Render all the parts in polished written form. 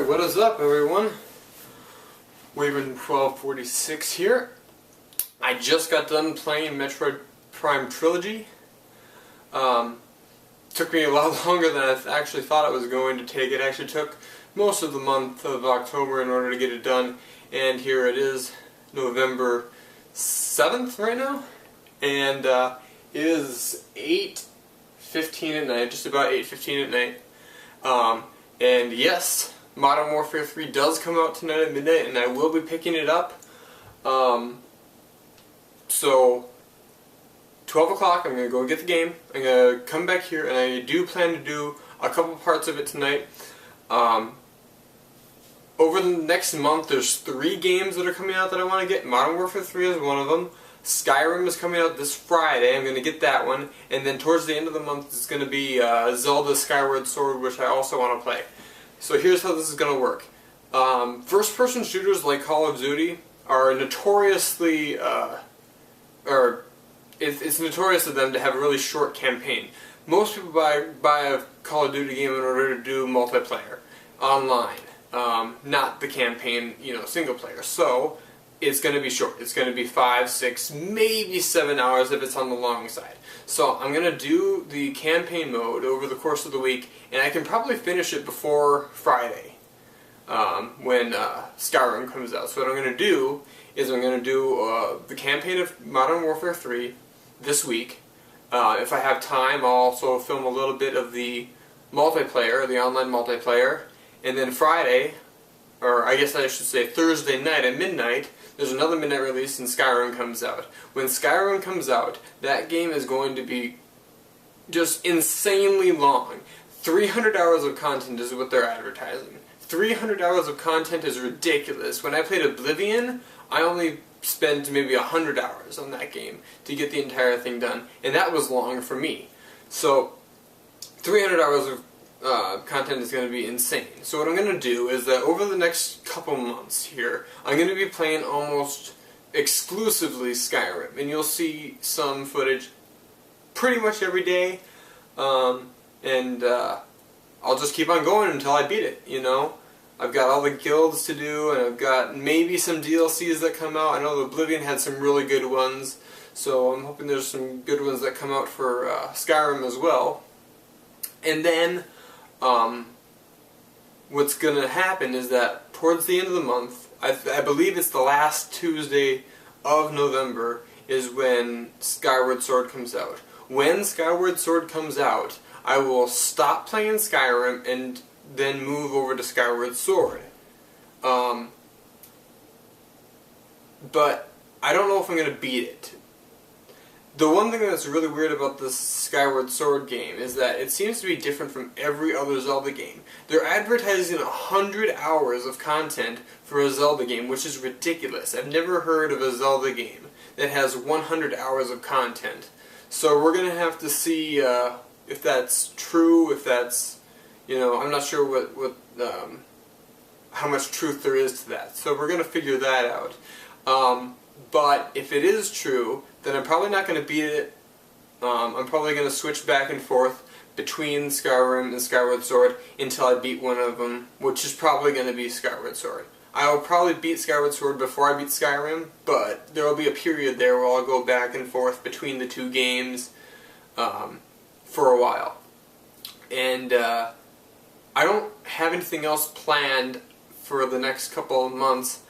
Alright, what is up everyone? Waven1246 here. I just got done playing Metroid Prime Trilogy. Took me a lot longer than I actually thought it was going to take. It actually took most of the month of October in order to get it done. And here it is, November 7th right now. And it is 8:15 at night, just about 8:15 at night. And yes, Modern Warfare 3 does come out tonight at midnight, and I will be picking it up. So, 12 o'clock, I'm going to go get the game. I'm going to come back here, and I do plan to do a couple parts of it tonight. Over the next month, there's 3 games that are coming out that I want to get. Modern Warfare 3 is one of them. Skyrim is coming out this Friday. I'm going to get that one. And then towards the end of the month, it's going to be Zelda Skyward Sword, which I also want to play. So here's how this is going to work. First-person shooters like Call of Duty are notoriously, it's notorious of them to have a really short campaign. Most people buy a Call of Duty game in order to do multiplayer, online, not the campaign, single player. So it's going to be short. It's going to be 5, 6, maybe 7 hours if it's on the long side. So I'm going to do the campaign mode over the course of the week, and I can probably finish it before Friday when Skyrim comes out. So what I'm going to do is I'm going to do the campaign of Modern Warfare 3 this week. If I have time, I'll also film a little bit of the multiplayer, the online multiplayer, and then Friday, or I guess I should say Thursday night at midnight, there's another midnight release and Skyrim comes out. When Skyrim comes out, that game is going to be just insanely long. 300 hours of content is what they're advertising. 300 hours of content is ridiculous. When I played Oblivion, I only spent maybe 100 hours on that game to get the entire thing done, and that was long for me. So 300 hours of content is going to be insane. So what I'm going to do is that over the next couple months here, I'm going to be playing almost exclusively Skyrim, and you'll see some footage pretty much every day, and I'll just keep on going until I beat it, I've got all the guilds to do, and I've got maybe some DLCs that come out. I know the Oblivion had some really good ones, so I'm hoping there's some good ones that come out for Skyrim as well. And then what's going to happen is that towards the end of the month, I believe it's the last Tuesday of November, is when Skyward Sword comes out. When Skyward Sword comes out, I will stop playing Skyrim and then move over to Skyward Sword. But I don't know if I'm going to beat it. The one thing that's really weird about this Skyward Sword game is that it seems to be different from every other Zelda game. They're advertising 100 hours of content for a Zelda game, which is ridiculous. I've never heard of a Zelda game that has 100 hours of content. So we're going to have to see if that's true, if that's, I'm not sure how much truth there is to that. So we're going to figure that out. But if it is true, then I'm probably not going to beat it. I'm probably going to switch back and forth between Skyrim and Skyward Sword until I beat one of them, which is probably going to be Skyward Sword. I will probably beat Skyward Sword before I beat Skyrim, but there will be a period there where I'll go back and forth between the two games for a while. And I don't have anything else planned for the next couple of months.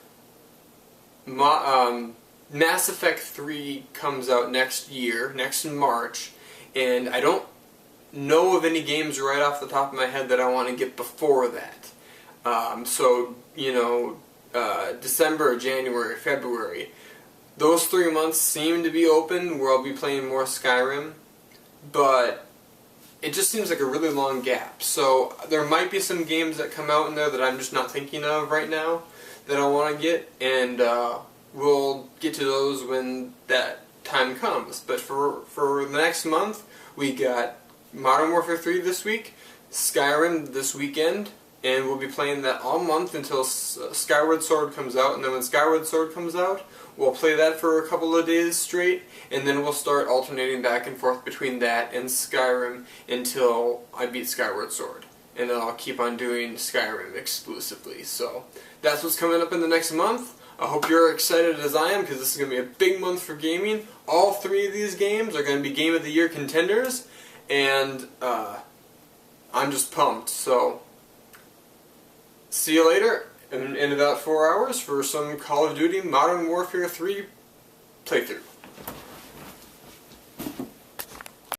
Mass Effect 3 comes out next year, next March, and I don't know of any games right off the top of my head that I want to get before that. So, December, January, February, those 3 months seem to be open where I'll be playing more Skyrim, but it just seems like a really long gap. So there might be some games that come out in there that I'm just not thinking of right now that I want to get, and we'll get to those when that time comes. But for the next month, we got Modern Warfare 3 this week, Skyrim this weekend, and we'll be playing that all month until Skyward Sword comes out. And then when Skyward Sword comes out, we'll play that for a couple of days straight, and then we'll start alternating back and forth between that and Skyrim until I beat Skyward Sword. and then I'll keep on doing Skyrim exclusively. So that's what's coming up in the next month. I hope you're excited as I am, because this is going to be a big month for gaming. All 3 of these games are going to be Game of the Year contenders, and I'm just pumped. So see you later in about 4 hours for some Call of Duty Modern Warfare 3 playthrough.